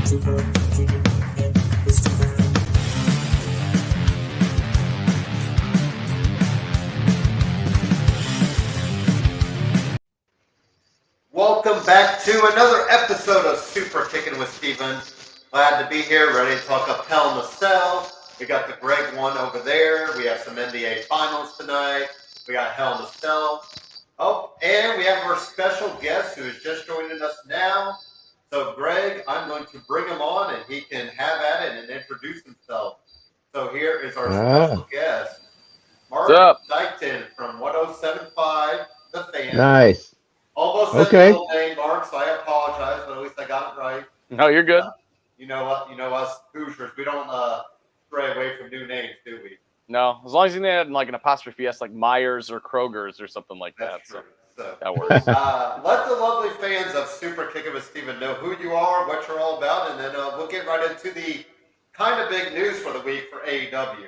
Welcome back to another episode of Superkickin with Steven. Glad to be here, ready to talk up Hell in the Cell. We got the Greg one over there. We have some NBA Finals tonight. We got Hell in the Cell. Oh, and we have our special guest who is just joining us now. So, Greg, I'm going to bring him on and he can have at it and introduce himself. So, here is our special guest, Mark Dykton from 107.5 The Fan. Nice. Almost said the middle name, Mark, so I apologize, but at least I got it right. No, you're good. You know what? You know us Hoosiers, we don't stray away from new names, do we? No, as long as you add like an apostrophe S, like Myers or Kroger's or something like that. True. So that works. Let the lovely fans of Superkickin with Steven know who you are, what you're all about, and then we'll get right into the kind of big news for the week for AEW.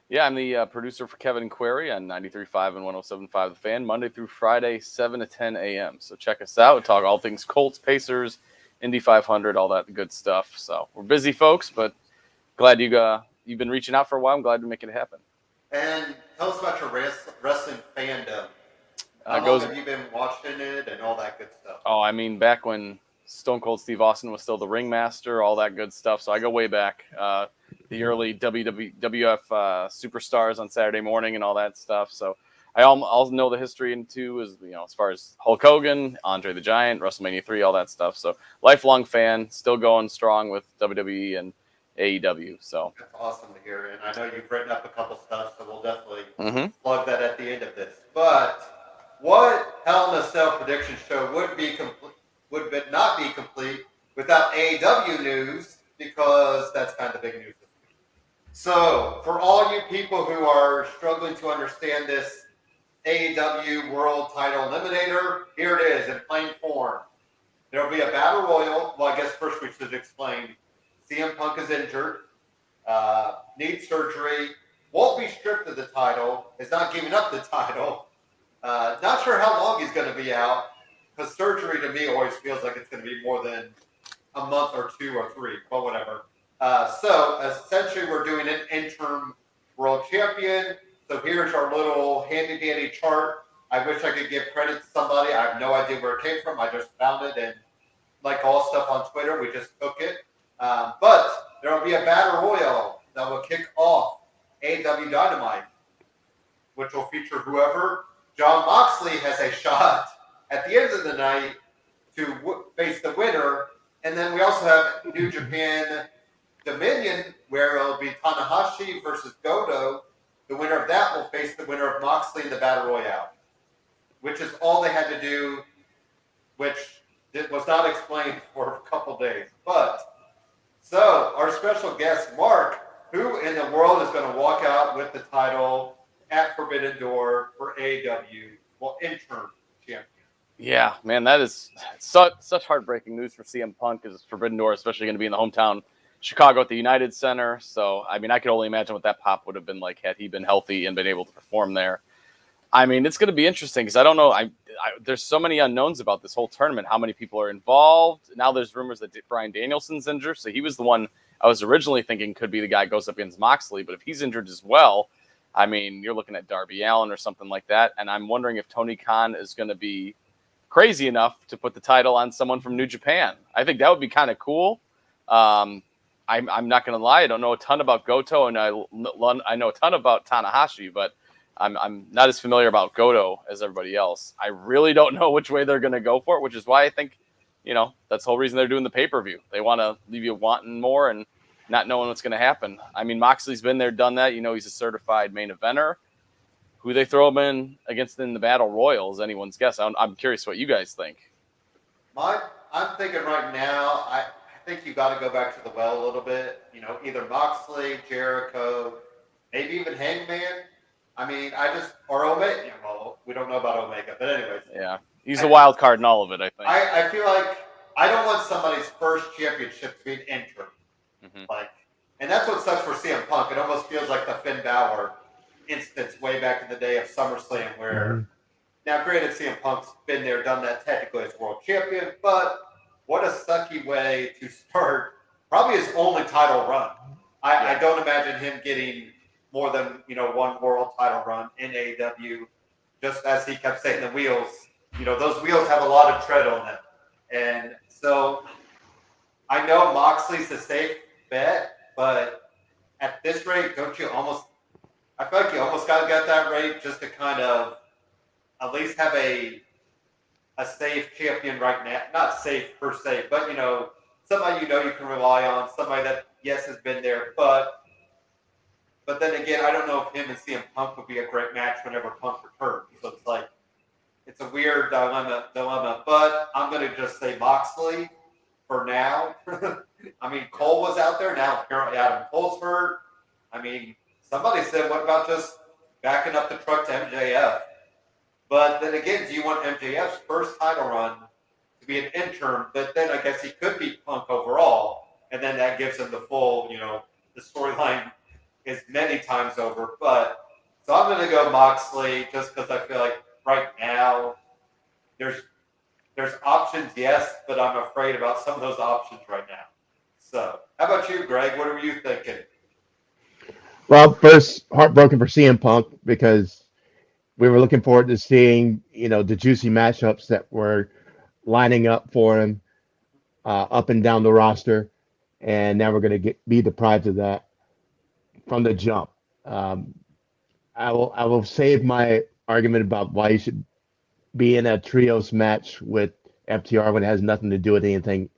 Yeah, I'm the producer for Kevin and Query on 93.5 and 107.5 The Fan, Monday through Friday, 7 to 10 a.m. So check us out. We talk all things Colts, Pacers, Indy 500, all that good stuff. So we're busy, folks, but glad you've been reaching out for a while. I'm glad to make it happen. And tell us about your wrestling fandom. How long have you been watching it and all that good stuff? Oh, I mean, back when Stone Cold Steve Austin was still the ringmaster, all that good stuff. So I go way back. The early WWF superstars on Saturday morning and all that stuff. So I also know the history into as far as Hulk Hogan, Andre the Giant, WrestleMania 3, all that stuff. So lifelong fan, still going strong with WWE and AEW. So that's awesome to hear. And I know you've written up a couple stuff, so we'll definitely plug that at the end of this. But what Hell in a Cell prediction show would not be complete without AEW news, because that's kind of big news. So, for all you people who are struggling to understand this AEW World Title Eliminator, here it is in plain form. There will be a battle royal. Well, I guess first we should explain. CM Punk is injured, needs surgery, won't be stripped of the title, is not giving up the title. Not sure how long he's going to be out, because surgery to me always feels like it's going to be more than a month or 2 or 3, but whatever. So essentially we're doing an interim world champion. So here's our little handy dandy chart. I wish I could give credit to somebody. I have no idea where it came from. I just found it, and like all stuff on Twitter, we just took it. But there will be a battle royal that will kick off AEW Dynamite, which will feature whoever. Jon Moxley has a shot at the end of the night to face the winner. And then we also have New Japan Dominion, where it'll be Tanahashi versus Goto. The winner of that will face the winner of Moxley in the Battle Royale, which is all they had to do, which was not explained for a couple days. But, so, our special guest, Mark, who in the world is going to walk out with the title at Forbidden Door for AEW, well, interim champion? Yeah, man, that is such heartbreaking news for CM Punk, because Forbidden Door, especially going to be in the hometown Chicago at the United Center. So, I mean, I could only imagine what that pop would have been like had he been healthy and been able to perform there. I mean, it's going to be interesting because I don't know. There's so many unknowns about this whole tournament. How many people are involved? Now there's rumors that Bryan Danielson's injured. So he was the one I was originally thinking could be the guy who goes up against Moxley. But if he's injured as well, I mean, you're looking at Darby Allin or something like that. And I'm wondering if Tony Khan is going to be crazy enough to put the title on someone from New Japan. I think that would be kind of cool. I'm not going to lie. I don't know a ton about Goto, and I know a ton about Tanahashi, but I'm not as familiar about Goto as everybody else. I really don't know which way they're going to go for it, which is why I think, that's the whole reason they're doing the pay-per-view. They want to leave you wanting more and not knowing what's going to happen. I mean, Moxley's been there, done that. He's a certified main eventer. Who they throw him in against in the Battle Royal is anyone's guess. I'm curious what you guys think. I'm thinking right now, I think you got to go back to the well a little bit. Either Moxley, Jericho, maybe even Hangman. I mean, or Omega. Well, we don't know about Omega, but anyways. Yeah, he's a wild card in all of it, I think. I feel like I don't want somebody's first championship to be an interim. And that's what sucks for CM Punk. It almost feels like the Finn Balor instance way back in the day of SummerSlam, where now, granted, CM Punk's been there, done that technically as world champion, but what a sucky way to start probably his only title run. I don't imagine him getting more than one world title run in AEW. Just as he kept saying, the wheels, those wheels have a lot of tread on them, and so I know Moxley's a safe bet, but at this rate, don't you almost? I feel like you almost got to get that rate just to kind of at least have a safe champion right now. Not safe per se, but somebody you can rely on, somebody that yes has been there, but then again, I don't know if him and CM Punk would be a great match whenever Punk returns. So it's like it's a weird dilemma. But I'm gonna just say Moxley for now. I mean, Cole was out there. Now apparently Adam Cole's hurt. I mean, somebody said, what about just backing up the truck to MJF? But then again, do you want MJF's first title run to be an interim? But then I guess he could beat Punk overall, and then that gives him the full, the storyline is many times over. But so I'm going to go Moxley just because I feel like right now there's options, yes, but I'm afraid about some of those options right now. So how about you, Greg? What are you thinking? Well, first, heartbroken for CM Punk because we were looking forward to seeing, the juicy matchups that were lining up for him up and down the roster, and now we're going to be deprived of that from the jump. Um, I will save my argument about why he should be in a trios match with FTR when it has nothing to do with anything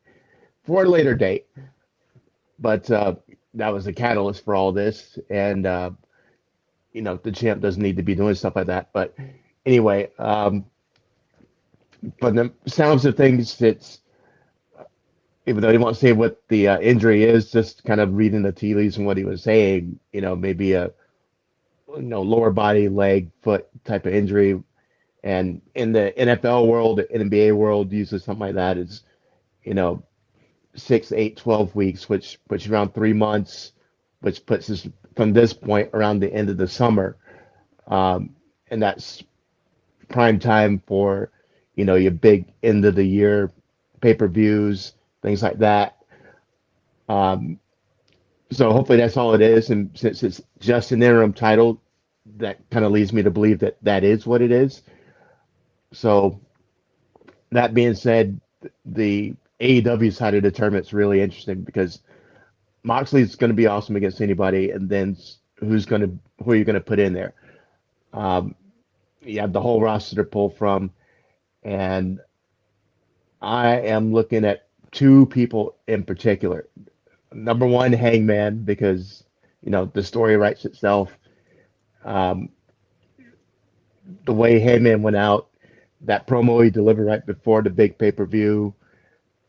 for a later date. But that was the catalyst for all this, and the champ doesn't need to be doing stuff like that. But anyway, but the sounds of things, it's even though he won't say what the injury is, just kind of reading the tea leaves and what he was saying, maybe a lower body, leg, foot type of injury. And in the NFL world, NBA world, usually something like that is, you know, 6, 8, 12 weeks, which puts you around 3 months, which puts us from this point around the end of the summer. And that's prime time for, your big end of the year pay-per-views, things like that. Um, so hopefully that's all it is. And since it's just an interim title, that kind of leads me to believe that that is what it is. So that being said, the AEW side of the tournament's really interesting because Moxley's going to be awesome against anybody, and then who are you going to put in there? Um, you have the whole roster to pull from, and I am looking at two people in particular. Number one, Hangman, because the story writes itself. Um, the way Heyman went out, that promo he delivered right before the big pay per view,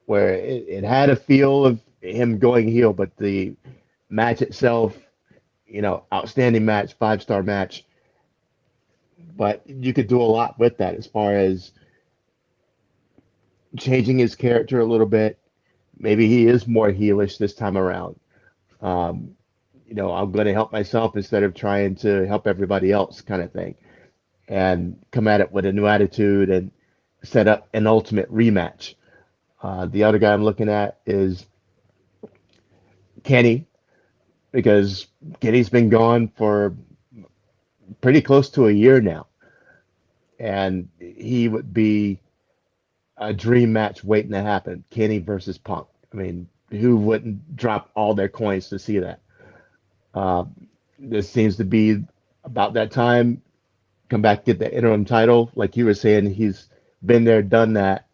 where it had a feel of him going heel, but the match itself, outstanding match, 5-star match. But you could do a lot with that as far as changing his character a little bit. Maybe he is more heelish this time around. Um, I'm going to help myself instead of trying to help everybody else, kind of thing, and come at it with a new attitude and set up an ultimate rematch. The other guy I'm looking at is Kenny, because Kenny's been gone for pretty close to a year now, and he would be a dream match waiting to happen. Kenny versus Punk. I mean, who wouldn't drop all their coins to see that? Uh, this seems to be about that time. Come back, get the interim title. Like you were saying, he's been there, done that,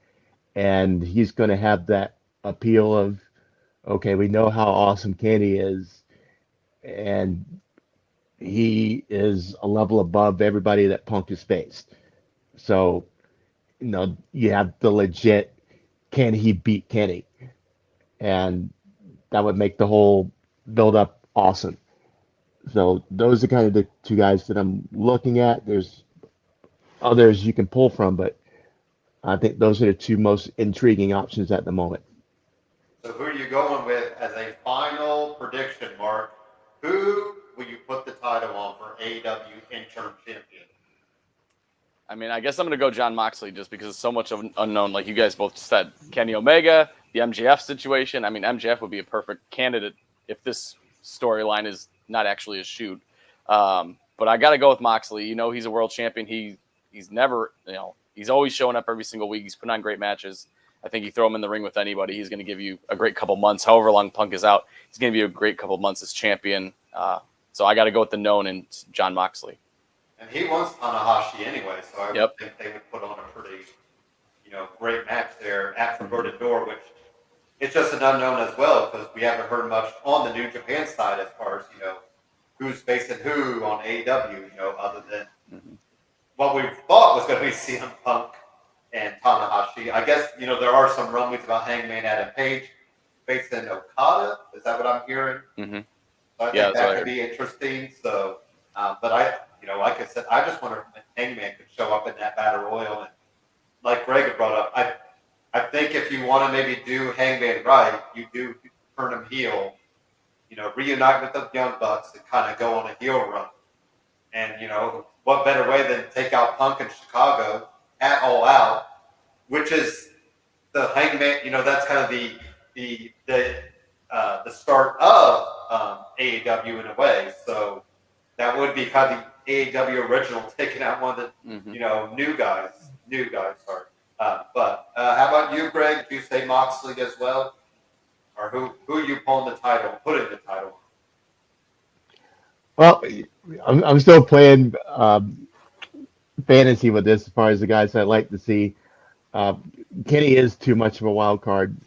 and he's going to have that appeal of, okay, we know how awesome Kenny is, and he is a level above everybody that Punk has faced. So, you have the legit, can he beat Kenny? And that would make the whole build up awesome. So those are kind of the two guys that I'm looking at. There's others you can pull from, but I think those are the two most intriguing options at the moment. So who are you going with as a final prediction, Mark? Who will you put the title on for AEW interim champion? I mean, I guess I'm going to go John Moxley just because it's so much of an unknown. Like you guys both said, Kenny Omega, the MJF situation. I mean, MJF would be a perfect candidate if this storyline is not actually a shoot. But I got to go with Moxley. You know, he's a world champion. He's never, he's always showing up every single week. He's putting on great matches. I think you throw him in the ring with anybody, he's going to give you a great couple months. However long Punk is out, he's going to be a great couple months as champion. So I got to go with the known and John Moxley. And he wants Tanahashi anyway, so I would think they would put on a pretty, great match there at Forbidden Door, which it's just an unknown as well because we haven't heard much on the New Japan side as far as, who's facing who on AEW, other than what we thought was going to be CM Punk and Tanahashi. I guess, there are some rumblings about Hangman Adam Page facing Okada. Is that what I'm hearing? Mm-hmm. So I think that could be interesting. So, but like I said, I just wonder if Hangman could show up in that Battle Royal. And like Greg had brought up, I think if you want to maybe do Hangman right, you do turn him heel, reunite with the Young Bucks and kind of go on a heel run. And, what better way than take out Punk in Chicago at All Out, which is the Hangman, that's kind of the start of AEW in a way. So that would be kind of the AEW original, taking out one of the, new guys, sorry. But how about you, Greg? Do you say Moxley as well? Or who are you putting the title on? Well, I'm still playing fantasy with this as far as the guys I'd like to see. Kenny is too much of a wild card,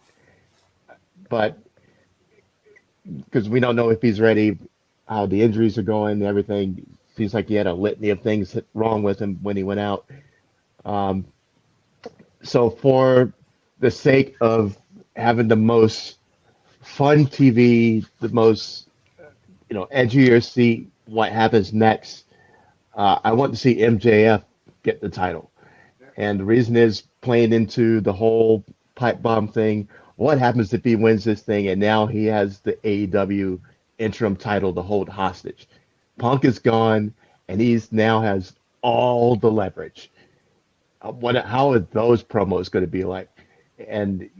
but because we don't know if he's ready, how the injuries are going, and everything. Seems like he had a litany of things wrong with him when he went out. So for the sake of having the most fun TV, the most edge of your seat, what happens next, I want to see MJF get the title. And the reason is playing into the whole pipe bomb thing. What happens if he wins this thing and now he has the AEW interim title to hold hostage? Punk is gone and he's now has all the leverage. How are those promos going to be like? And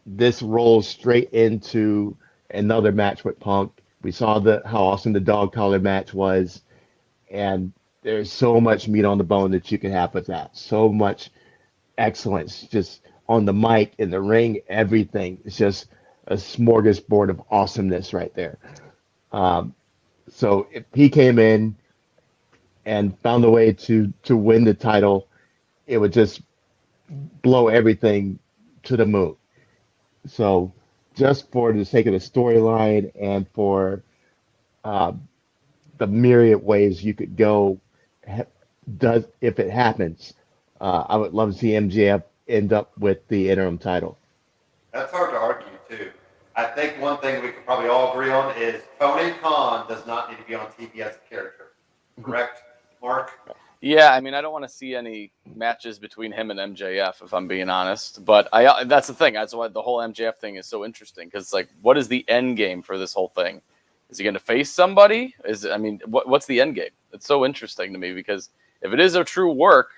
this rolls straight into another match with Punk. We saw how awesome the dog collar match was, and there's so much meat on the bone that you can have with that. So much excellence, just on the mic, in the ring, everything. It's just a smorgasbord of awesomeness right there. So if he came in and found a way to win the title, it would just blow everything to the moon. So just for the sake of the storyline and for the myriad ways you could go, if it happens, I would love to see MJF end up with the interim title. That's hard to argue, too. I think one thing we could probably all agree on is Tony Khan does not need to be on TV as a character. Correct, Mark? Yeah, I mean, I don't want to see any matches between him and MJF, if I'm being honest. But that's the thing. That's why the whole MJF thing is so interesting. Because, what is the end game for this whole thing? Is he going to face somebody? What's the end game? It's so interesting to me because if it is a true work,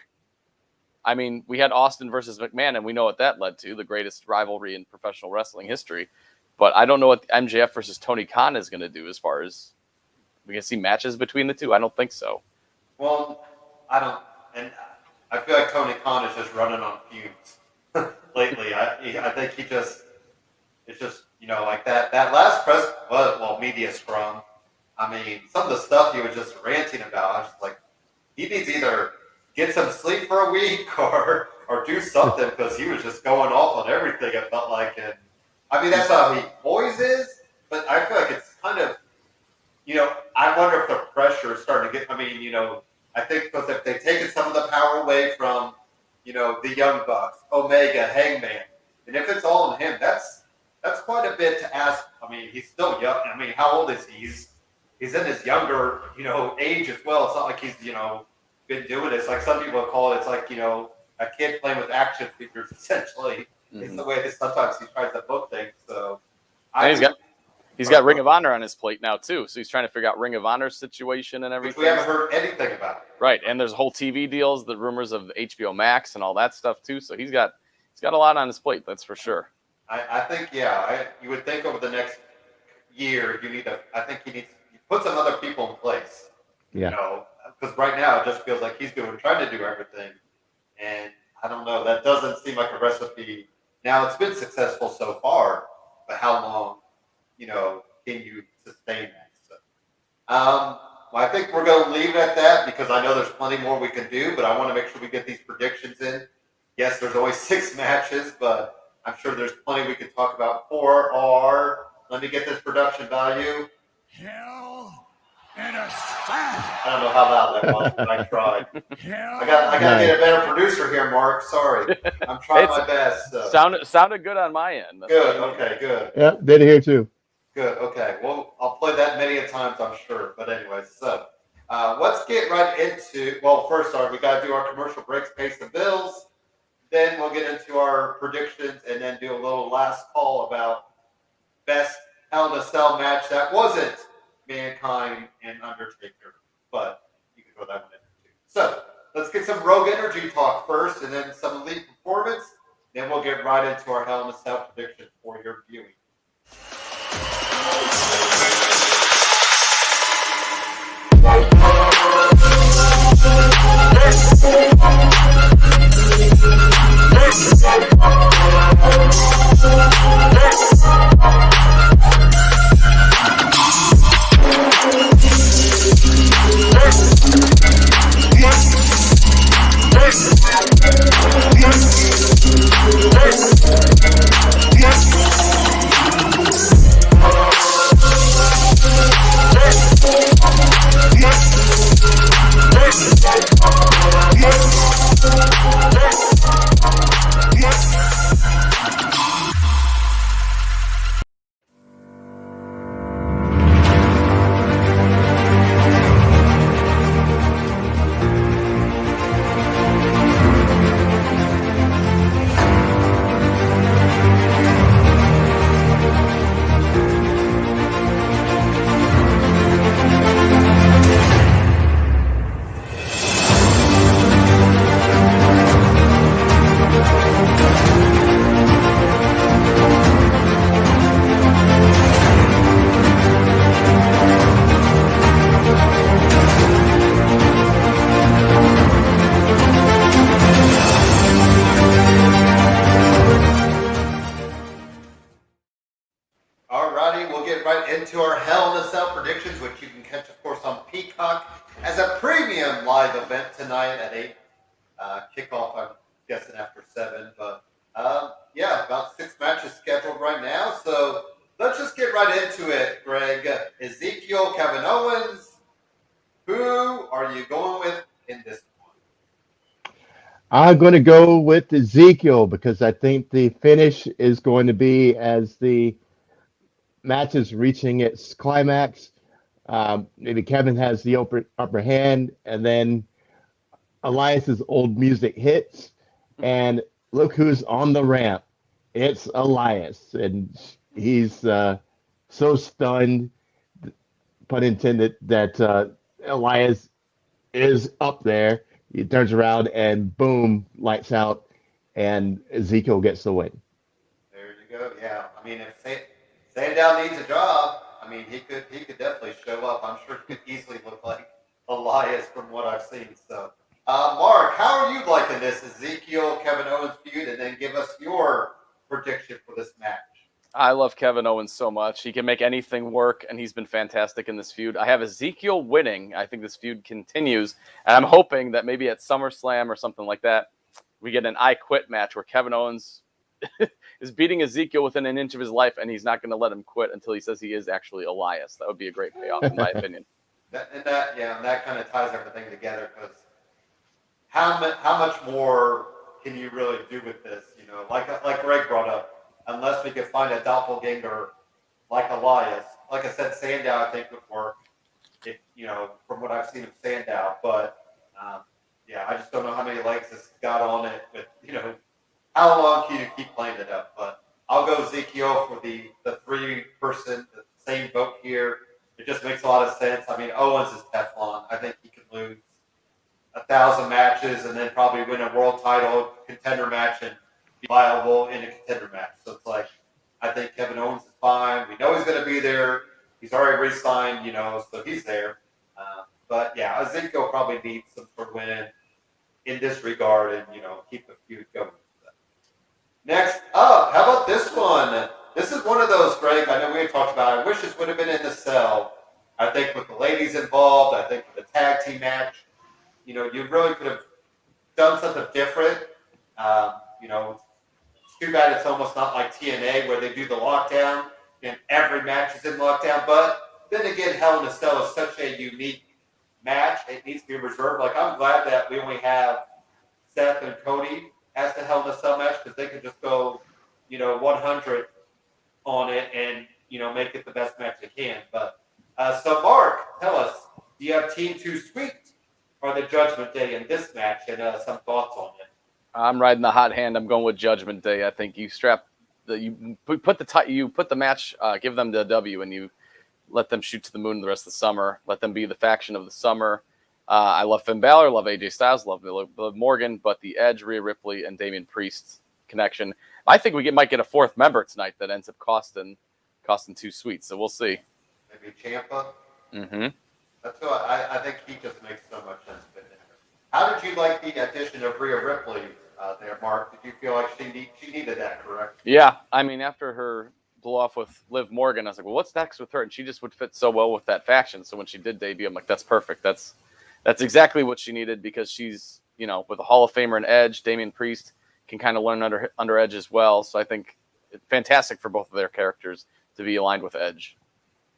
I mean, we had Austin versus McMahon, and we know what that led to, the greatest rivalry in professional wrestling history. But I don't know what MJF versus Tony Khan is going to do as far as we can see matches between the two. I don't think so. Well, I don't, and I feel like Tony Khan is just running on fumes lately. I think it's just, like that last press, media scrum. I mean, some of the stuff he was just ranting about, I was just like, he needs either get some sleep for a week or do something because he was just going off on everything, it felt like. And I mean, that's how he always is, but I feel like it's kind of, I wonder if the pressure is starting to get, I think because if they've taken some of the power away from, the Young Bucks, Omega, Hangman, and if it's all on him, that's quite a bit to ask. I mean, he's still young. I mean, how old is he? He's in his younger, age as well. It's not like he's, been doing this. Like some people call it, it's like, a kid playing with action figures, essentially. Mm-hmm. It's the way that sometimes he tries to book things. So He's got Ring of Honor on his plate now too, so he's trying to figure out Ring of Honor's situation and everything. Which we haven't heard anything about. Right, and there's whole TV deals, the rumors of HBO Max and all that stuff too. So he's got a lot on his plate, that's for sure. I think, you would think over the next year, I think he needs to put some other people in place. Yeah. You know, because right now it just feels like he's trying to do everything, and I don't know. That doesn't seem like a recipe. Now it's been successful so far, but how long, can you sustain that? So, well, I think we're going to leave it at that because I know there's plenty more we can do, but I want to make sure we get these predictions in. Yes, there's always 6 matches, but I'm sure there's plenty we can talk about for our. Let me get this production value. Hell in a Cell. I don't know how loud that was, but I tried. I got to get a better producer here, Mark. Sorry, I'm trying my best. So. Sounded good on my end. Good. Okay. Good. Yeah, did hear too. Good. Okay. Well, I'll play that many a times, I'm sure. But anyways, so let's get right into. Well, first, we got to do our commercial breaks, pay some bills. Then we'll get into our predictions, and then do a little last call about best Hell in a Cell match that wasn't Mankind and Undertaker, but you can throw that one in there too. So let's get some Rogue Energy talk first, and then some elite performance. Then we'll get right into our Hell in a Cell predictions for your viewing. Into our Hell in a Cell predictions, which you can catch, of course, on Peacock as a premium live event tonight at 8. Kickoff, I'm guessing, after 7. But, about 6 matches scheduled right now. So let's just get right into it, Greg. Ezekiel, Kevin Owens. Who are you going with in this one? I'm going to go with Ezekiel because I think the finish is going to be as the match is reaching its climax. Maybe Kevin has the upper hand, and then Elias's old music hits, and look who's on the ramp. It's Elias, and he's so stunned, pun intended, that Elias is up there. He turns around and boom, lights out, and Ezekiel gets the win. There you go. Yeah, I mean, if Sandow needs a job, I mean, he could definitely show up. I'm sure he could easily look like Elias from what I've seen. So, Mark, how are you liking this Ezekiel Kevin Owens feud? And then give us your prediction for this match. I love Kevin Owens so much. He can make anything work, and he's been fantastic in this feud. I have Ezekiel winning. I think this feud continues, and I'm hoping that maybe at SummerSlam or something like that, we get an I Quit match where Kevin Owens is beating Ezekiel within an inch of his life, and he's not going to let him quit until he says he is actually Elias. That would be a great payoff, in my opinion. And that kind of ties everything together, because how much more can you really do with this? Like Greg brought up, unless we could find a doppelganger like Elias. Like I said, Sandow I think would work, if from what I've seen of Sandow. But I just don't know how many legs it's got on it. With how long can you keep playing it up? But I'll go Ezekiel for the 3-person, the mean, Owens is Teflon. I think he could lose 1,000 matches and then probably win a world title contender match and be viable in a contender match. So it's like, I think Kevin Owens is fine. We know he's going to be there. He's already re-signed, so he's there. But yeah, Ezekiel probably needs some sort of win in this regard and, keep the feud going. Next up, how about this one? This is one of those, Greg, I know we had talked about it. I wish this would have been in the cell. I think with the ladies involved, I think with the tag team match, you really could have done something different. It's too bad it's almost not like TNA where they do the lockdown and every match is in lockdown. But then again, Hell in a Cell is such a unique match. It needs to be reserved. Like, I'm glad that we only have Seth and Cody as the Hell in a Cell match because they could just go, 100 on it and, make it the best match they can. But so, Mark, tell us, do you have Team 2 Sweet or the Judgment Day in this match and some thoughts on it? I'm riding the hot hand. I'm going with Judgment Day. I think you put the match, give them the W, and you let them shoot to the moon the rest of the summer. Let them be the faction of the summer. I love Finn Balor, love AJ Styles, love Morgan, but the Edge, Rhea Ripley, and Damian Priest connection. I think we might get a fourth member tonight that ends up costing 2 Sweets. So we'll see. Maybe Ciampa. Mm-hmm. That's what I think he just makes so much sense. How did you like the addition of Rhea Ripley there, Mark? Did you feel like she needed that, correct? Yeah, I mean, after her blow off with Liv Morgan, I was like, well, what's next with her? And she just would fit so well with that faction. So when she did debut, I'm like, that's perfect. That's exactly what she needed because she's, with a Hall of Famer and Edge, Damian Priest can kind of learn under Edge as well. So I think it's fantastic for both of their characters to be aligned with Edge.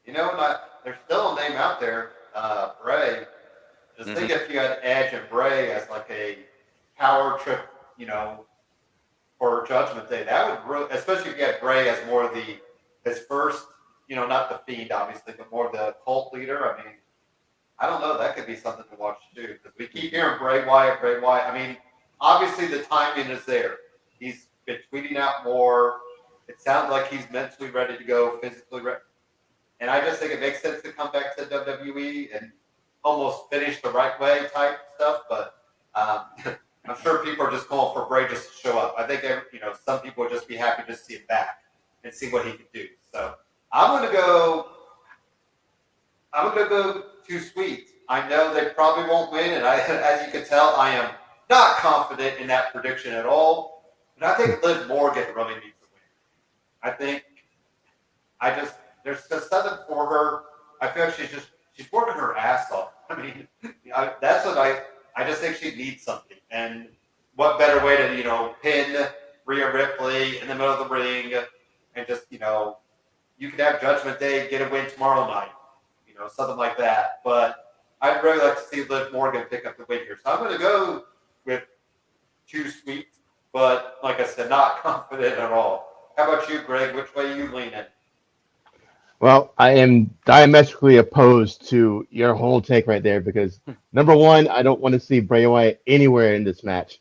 There's still a name out there, Bray. Just think if you had Edge and Bray as like a power trip, for Judgment Day, that would really, especially if you had Bray as more of his first, not the Fiend, obviously, but more of the cult leader. I mean, I don't know. That could be something to watch too because we keep hearing Bray Wyatt. I mean, obviously the timing is there. He's been tweeting out more. It sounds like he's mentally ready to go, physically ready. And I just think it makes sense to come back to WWE and almost finish the right way type stuff. But I'm sure people are just calling for Bray just to show up. I think some people would just be happy to see him back and see what he can do. So I'm gonna go 2 Sweet. I know they probably won't win, and as you can tell, I am not confident in that prediction at all. But I think Liv Morgan really needs to win. I think there's just something for her. I feel like she's working her ass off. I mean, that's what I just think she needs something. And what better way to, pin Rhea Ripley in the middle of the ring and just, you could have Judgment Day, get a win tomorrow night, something like that. But I'd really like to see Liv Morgan pick up the win here. So I'm going to go with 2 Sweet, but like I said, not confident at all. How about you, Greg? Which way are you leaning? Well, I am diametrically opposed to your whole take right there because number one, I don't want to see Bray Wyatt anywhere in this match.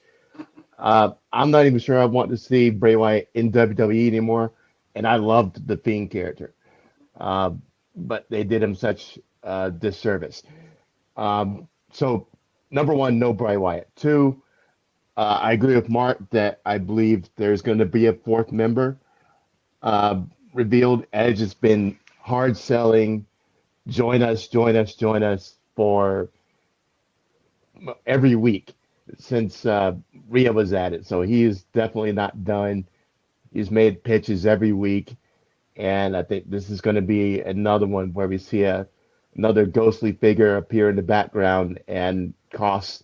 I'm not even sure I want to see Bray Wyatt in WWE anymore, and I loved the Fiend character, but they did him such disservice. So number one, no Bray Wyatt. Two, I agree with Mark that I believe there's going to be a fourth member revealed. Edge has been hard selling, join us for every week since Rhea was at it. So he is definitely not done. He's made pitches every week. And I think this is going to be another one where we see another ghostly figure appear in the background and cost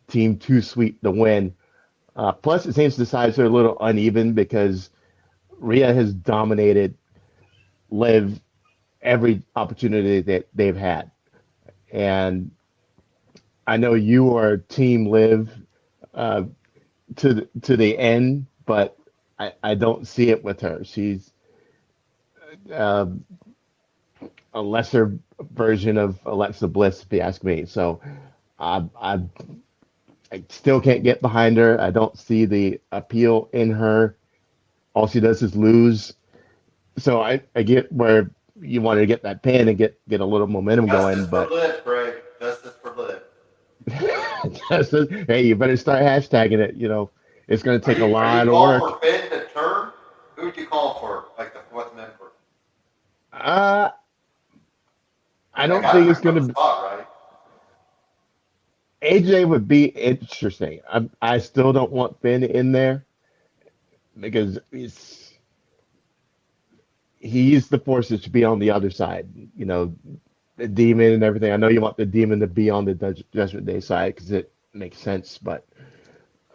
Team 2 Sweet the win. Plus, it seems the sides are a little uneven because Rhea has dominated Liv every opportunity that they've had. And I know you are Team Liv to the end, but I don't see it with her. She's a lesser version of Alexa Bliss, if you ask me. So I still can't get behind her. I don't see the appeal in her. All she does is lose. So I get where you wanted to get that pin and get a little momentum going, Justice for but Liv, Greg. Justice for Liv. hey, you better start hashtagging it. It's going to take a Are you lot of calling work. for Finn to turn? Who would you call for, like the fourth member? Uh, I That don't guy's think it's pretty going on the to. spot, right? AJ would be interesting. I still don't want Finn in there because he's the forces to be on the other side. The demon and everything. I know you want the demon to be on the Judgment Day side because it makes sense, but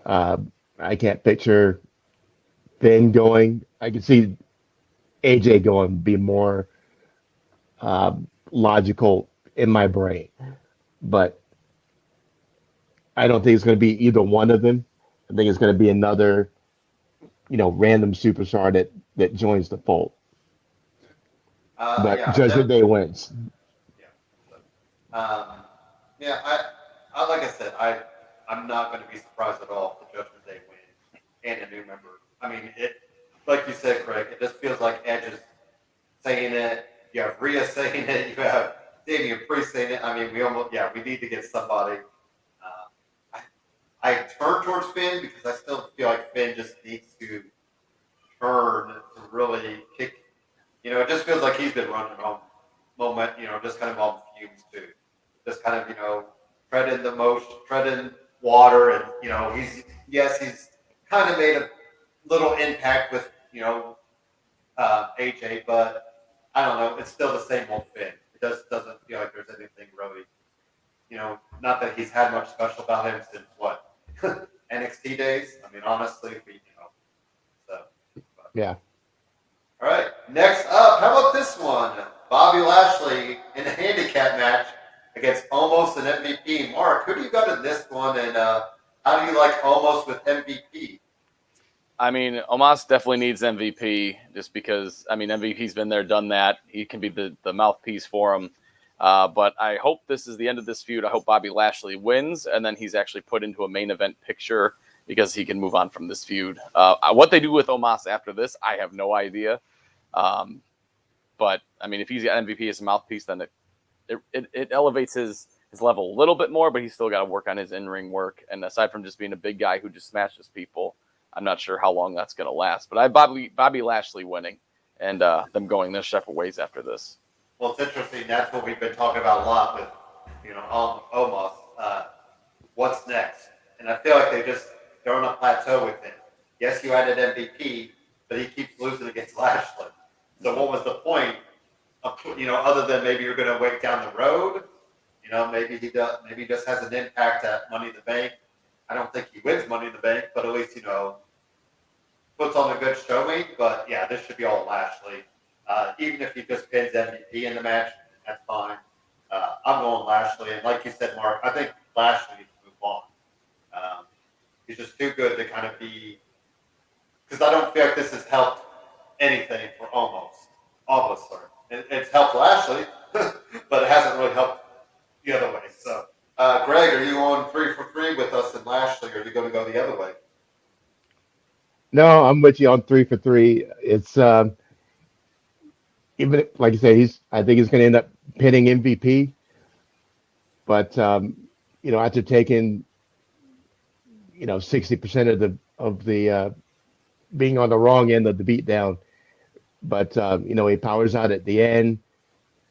uh, I can't picture Finn going. I can see AJ going be more logical in my brain, but I don't think it's going to be either one of them. I think it's going to be another, random superstar that joins the fold. But Yeah, Judgment Day wins. yeah. So, yeah, like I said, I'm not going to be surprised at all if the Judgment Day win and a new member. I mean, like you said, Greg, it just feels like Edge is saying it. You have Rhea saying it. You have Damian Priest saying it. I mean, we need to get somebody. I turn towards Finn because I still feel like Finn just needs to turn to really kick. It just feels like he's been running on moment, just kind of on fumes too. Just kind of, treading the motion, treading water, and he's kind of made a little impact with AJ, but I don't know, it's still the same old Finn. It just doesn't feel like there's anything really, not that he's had much special about him since what NXT days. I mean, honestly, so. But. Yeah. All right. Next up, how about this one? Bobby Lashley in a handicap match against Omos and MVP. Mark, who do you got in this one, and how do you like Omos with MVP? I mean, Omos definitely needs MVP just because, MVP's been there, done that. He can be the mouthpiece for him. But I hope this is the end of this feud. I hope Bobby Lashley wins, and then he's actually put into a main event picture because he can move on from this feud. What they do with Omos after this, I have no idea. But, if he's got MVP as a mouthpiece, then it elevates his level a little bit more, but he's still got to work on his in-ring work. And aside from just being a big guy who just smashes people, I'm not sure how long that's going to last. But I have Bobby Lashley winning and them going their separate ways after this. Well, it's interesting. That's what we've been talking about a lot with, Omos. What's next? And I feel like they're on a plateau with him. Yes, you added MVP, but he keeps losing against Lashley. So what was the point of, other than maybe you're going to wait down the road? Maybe he does. Maybe he just has an impact at Money in the Bank. I don't think he wins Money in the Bank, but at least puts on a good showing. But yeah, this should be all Lashley. Even if he just pins MVP in the match, that's fine. I'm going Lashley, and like you said, Mark, I think Lashley needs to move on. He's just too good to kind of be. Because I don't feel like this has helped anything for Almost, sorry. It's helped Lashley, but it hasn't really helped the other way. So, Greg, are you on 3 for 3 with us and Lashley, or are you going to go the other way? No, I'm with you on 3 for 3. It's even like you say, I think he's going to end up pinning MVP. But after taking 60% of the being on the wrong end of the beatdown, but he powers out at the end.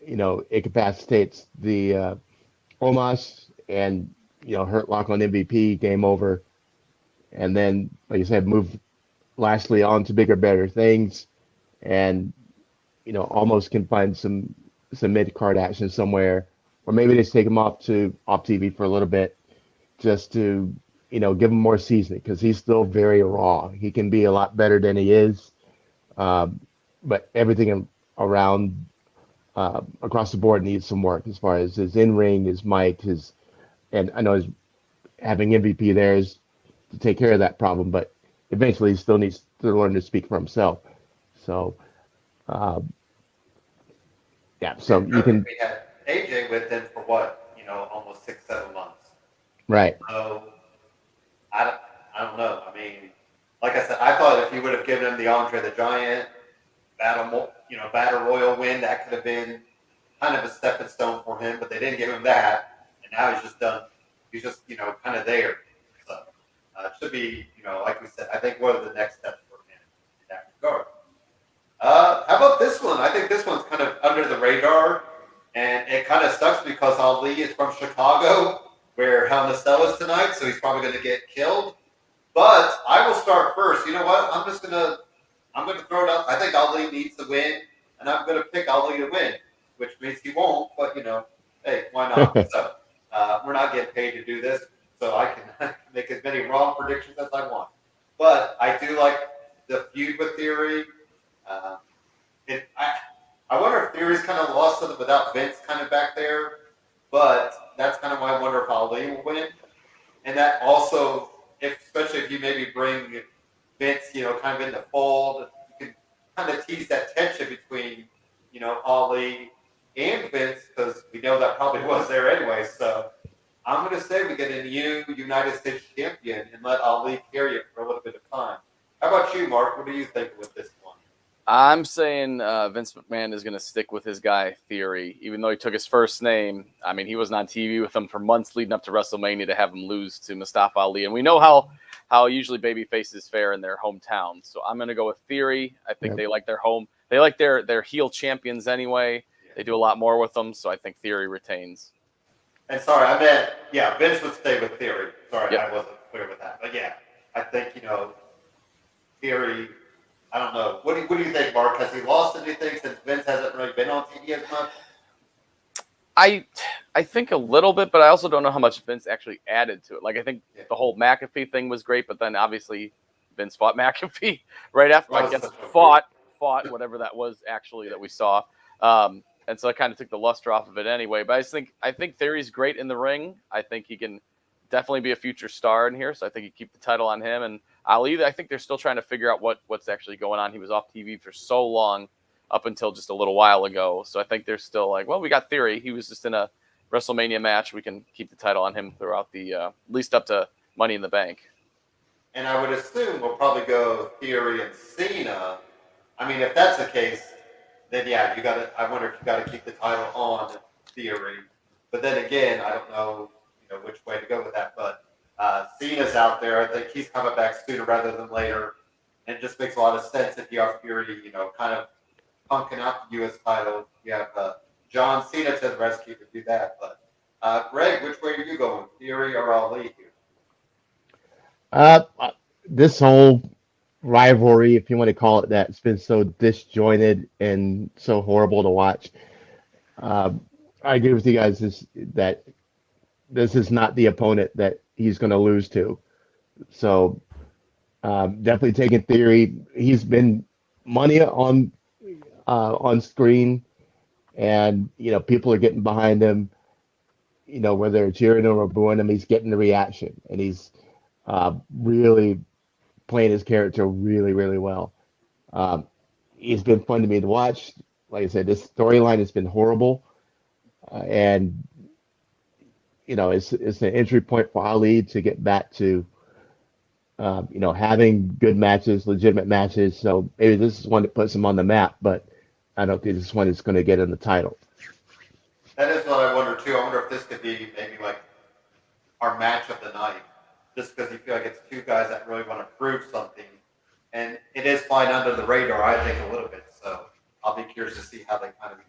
It incapacitates the Omos and hurt lock on MVP, game over, and then like you said, move Lashley on to bigger, better things, and almost can find some mid card action somewhere, or maybe they just take him off TV for a little bit, just to give him more seasoning because he's still very raw. He can be a lot better than he is, but everything around across the board needs some work as far as his in ring, his mic, and I know his having MVP there is to take care of that problem, but eventually he still needs to learn to speak for himself. So. Yeah, so you can. We had AJ with him for what, almost 6-7 months. Right. So I don't know. I mean, like I said, I thought if you would have given him the Andre the Giant, battle royal win. That could have been kind of a stepping stone for him, but they didn't give him that, and now he's just done. He's just kind of there. So it should be like we said. I think one of the next steps for him in that regard. How about this one? I think this one's kind of under the radar, and it kind of sucks because Ali is from Chicago, where Hell in a Cell is tonight, so he's probably going to get killed. But I will start first. You know what? I'm gonna throw it out. I think Ali needs to win, and I'm gonna pick Ali to win, which means he won't. But hey, why not? So we're not getting paid to do this, so I can make as many wrong predictions as I want. But I do like the feud with Theory. I wonder if Theory's kind of lost something without Vince kind of back there, but that's kind of why I wonder if Ali will win. And that also, especially if you maybe bring Vince, kind of in the fold, you can kind of tease that tension between, Ali and Vince, because we know that probably was there anyway. So I'm going to say we get a new United States champion and let Ali carry it for a little bit of time. How about you, Mark? What do you think with this one? I'm saying Vince McMahon is going to stick with his guy Theory, even though he took his first name. I mean, he wasn't on TV with him for months leading up to WrestleMania to have him lose to Mustafa Ali, and we know how usually baby faces fare in their hometown. So I'm going to go with Theory. I think they like their heel champions anyway. They do a lot more with them, so I think Theory retains. And sorry, I meant Vince would stay with Theory. Sorry, I wasn't clear with that, but I think Theory. I don't know. What do you think, Mark? Has he lost anything since Vince hasn't really been on TV as much? I think a little bit, but I also don't know how much Vince actually added to it. Like, I think the whole McAfee thing was great, but then obviously Vince fought McAfee right after. I guess fought whatever that was actually that we saw, and so I kind of took the luster off of it anyway. But I think Theory's great in the ring. I think he can definitely be a future star in here, so I think you keep the title on him. And Ali, I think they're still trying to figure out what's actually going on. He was off TV for so long, up until just a little while ago. So I think they're still like, well, we got Theory. He was just in a WrestleMania match. We can keep the title on him throughout the at least up to Money in the Bank. And I would assume we'll probably go Theory and Cena. I mean, if that's the case, then you got to. I wonder if you got to keep the title on Theory. But then again, I don't know, which way to go with that. But Cena's out there. I think he's coming back sooner rather than later. And it just makes a lot of sense if you have Fury, kind of punking out the U.S. title. You have John Cena to the rescue to do that. But Greg, which way are you going, Fury or Ali here? This whole rivalry, if you want to call it that, it's been so disjointed and so horrible to watch. I agree with you guys that this is not the opponent that he's going to lose to. So definitely taking Theory. He's been money on screen, and people are getting behind him. Whether they're cheering him or booing him, he's getting the reaction, and he's really playing his character really, really well. He's been fun to me to watch. Like I said, this storyline has been horrible, and it's an entry point for Ali to get back to having good matches, legitimate matches. So maybe this is one that puts him on the map, but I don't think this one is going to get him the title. That is what I wonder too. I wonder if this could be maybe like our match of the night, just because you feel like it's two guys that really want to prove something, and it is flying under the radar, I think, a little bit. So I'll be curious to see how they kind of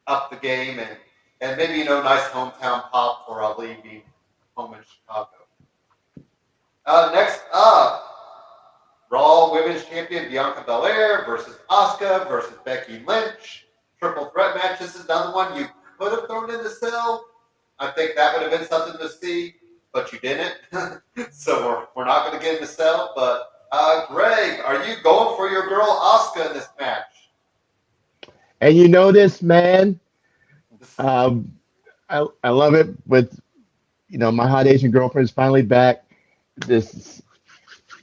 up the game and maybe nice hometown pop for Ali being home in Chicago. Next up, Raw Women's Champion Bianca Belair versus Asuka versus Becky Lynch. Triple threat match. This is another one you could have thrown in the cell. I think that would have been something to see, but you didn't. So we're not going to get in the cell. But Greg, are you going for your girl Asuka in this match? And this, man. I love it with my hot Asian girlfriend's finally back. This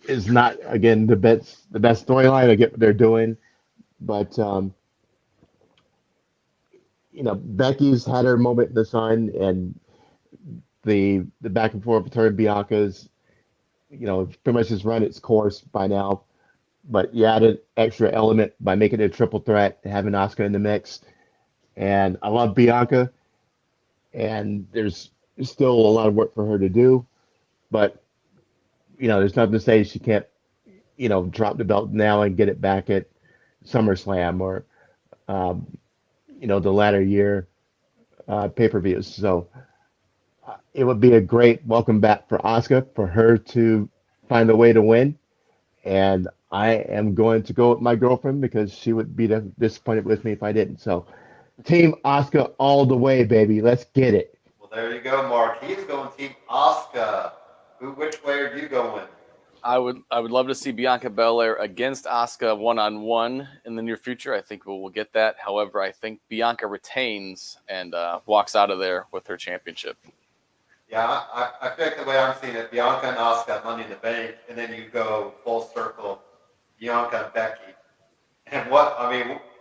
is not again the best storyline. I get what they're doing, but Becky's had her moment in the sun, and the back and forth with her and Bianca's pretty much has run its course by now. but you added extra element by making it a triple threat, having Asuka in the mix. And I love Bianca, and there's still a lot of work for her to do. But there's nothing to say she can't, drop the belt now and get it back at SummerSlam or, the latter year pay-per-views. So it would be a great welcome back for Asuka for her to find a way to win. And I am going to go with my girlfriend because she would be disappointed with me if I didn't. So, Team Asuka all the way, baby. Let's get it. Well, there you go, Mark. He's going Team Asuka. Which way are you going? I would love to see Bianca Belair against Asuka one-on-one in the near future. I think we'll get that. However, I think Bianca retains and walks out of there with her championship. Yeah, I feel like the way I'm seeing it, Bianca and Asuka Money in the Bank, and then you go full circle, Bianca and Becky. And what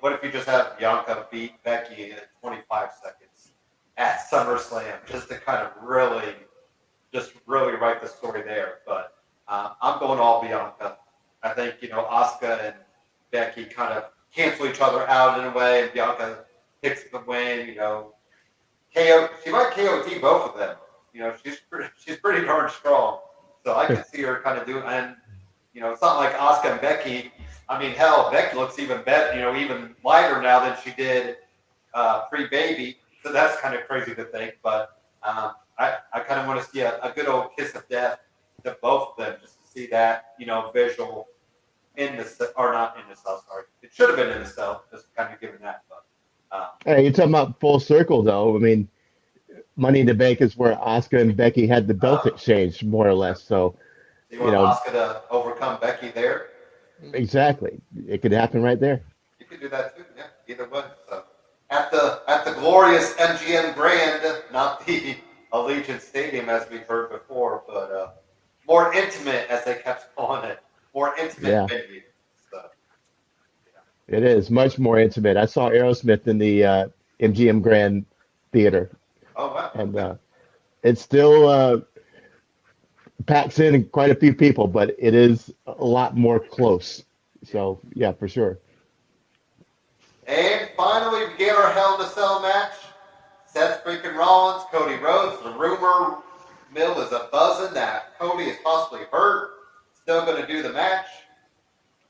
if you just have Bianca beat Becky in 25 seconds at SummerSlam, just to kind of really write the story there. But I'm going all Bianca. I think, Asuka and Becky kind of cancel each other out in a way, and Bianca picks the win, she might KOT both of them. She's pretty darn strong. So I can see her kind of doing, and, it's not like Asuka and Becky. I mean, hell, Becky looks even better, even lighter now than she did pre-baby. So that's kind of crazy to think. But I kind of want to see a good old kiss of death to both of them, just to see that, visual in the, or not in the cell, sorry. It should have been in the cell, just kind of given that. But Hey, you're talking about full circle, though. I mean, Money in the Bank is where Asuka and Becky had the belt exchange, more or less. So, you want Asuka to overcome Becky there? Exactly. It could happen right there. You could do that too, yeah. Either way. So at the glorious MGM Grand, not the Allegiant Stadium as we've heard before, but more intimate, as they kept calling it, more intimate venue. So, yeah. It is much more intimate. I saw Aerosmith in the MGM Grand Theater. Oh wow! And it still packs in quite a few people, but it is a lot more close. So yeah, for sure. And finally, we get our Hell in a Cell match. Seth freaking Rollins, Cody Rhodes. The rumor mill is a buzzing that Cody is possibly hurt. Still going to do the match.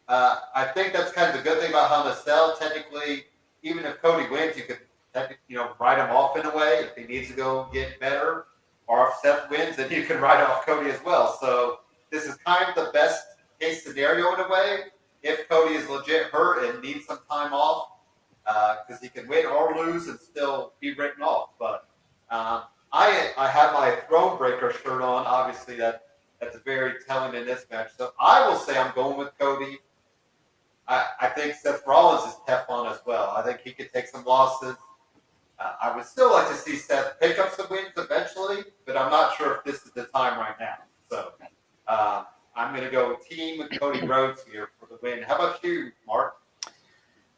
I think that's kind of the good thing about Hell in a Cell. Technically, even if Cody wins, you could write him off in a way if he needs to go get better. Or if Seth wins, then you can write off Cody as well. So this is kind of the best case scenario in a way. If Cody is legit hurt and needs some time off, because he can win or lose and still be written off. But I have my Throne Breaker shirt on. Obviously, that's very telling in this match. So I will say I'm going with Cody. I think Seth Rollins is Teflon as well. I think he could take some losses. I would still like to see Seth pick up some wins eventually, but I'm not sure if this is the time right now. So I'm going to go team with Cody Rhodes here for the win. How about you, Mark?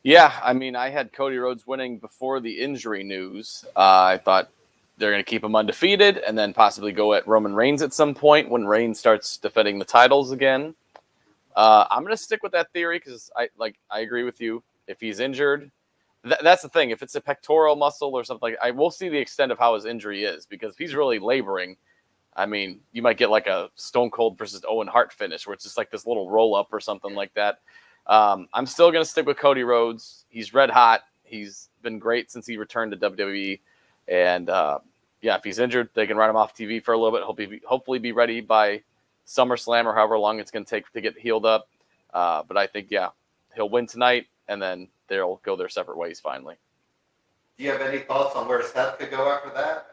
Yeah, I mean, I had Cody Rhodes winning before the injury news. I thought they're going to keep him undefeated and then possibly go at Roman Reigns at some point when Reigns starts defending the titles again. I'm going to stick with that theory because I agree with you. If he's injured, that's the thing. If it's a pectoral muscle or something, I will see the extent of how his injury is, because if he's really laboring, I mean, you might get like a Stone Cold versus Owen Hart finish where it's just like this little roll up or something like that. I'm still going to stick with Cody Rhodes. He's red hot. He's been great since he returned to WWE. And if he's injured, they can write him off TV for a little bit. Hopefully be ready by SummerSlam or however long it's going to take to get healed up. But I think, he'll win tonight, and then they'll go their separate ways finally. Do you have any thoughts on where Seth could go after that?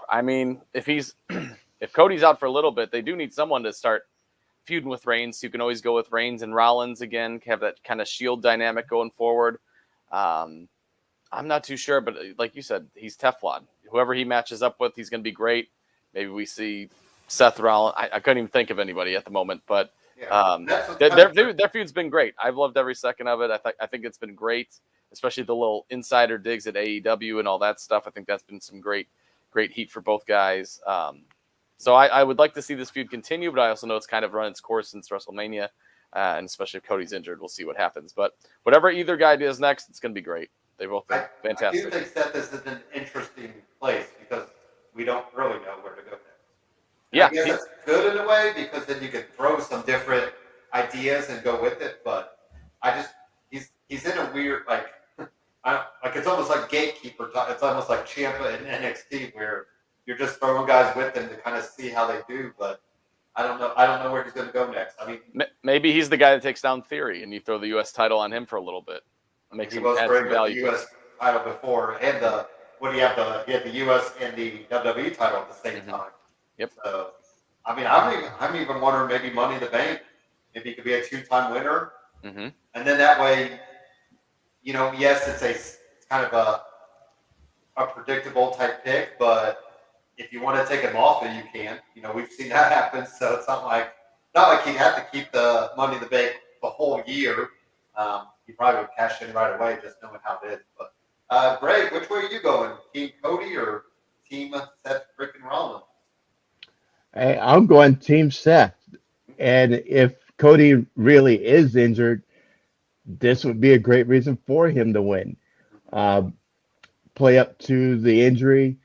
I mean, if Cody's out for a little bit, they do need someone to start feuding with Reigns. You can always go with Reigns and Rollins again, have that kind of Shield dynamic going forward. I'm not too sure, but like you said, he's Teflon. Whoever he matches up with, he's going to be great. Maybe we see Seth Rollins. I couldn't even think of anybody at the moment, but their feud's been great. I've loved every second of it. I think it's been great, especially the little insider digs at AEW and all that stuff. I think that's been some great heat for both guys. So I would like to see this feud continue, but I also know it's kind of run its course since WrestleMania. And especially if Cody's injured, we'll see what happens. But whatever either guy does next, it's going to be great. They both are fantastic. I do think Seth is in an interesting place because we don't really know where to go next. Yeah, I guess that's good in a way because then you can throw some different ideas and go with it. But he's in a weird it's almost like gatekeeper. It's almost like Ciampa in NXT where you're just throwing guys with them to kind of see how they do. But I don't know where he's going to go next. I mean, maybe he's the guy that takes down Theory, and you throw the U.S. title on him for a little bit. He was great with the U.S. title before, and he had the U.S. and the WWE title at the same time. Yep. So, I mean, I'm even wondering maybe Money in the Bank. Maybe he could be a 2-time winner, and then that way, yes, it's kind of a predictable type pick, but if you want to take him off, then you can. We've seen that happen, so it's not like he had to keep the Money in the Bank the whole year. He probably would cash in right away, just knowing how it is. But Greg, which way are you going? Team Cody or Team Seth freaking Rollins? Hey, I'm going Team Seth. And if Cody really is injured, this would be a great reason for him to win. Play up to the injury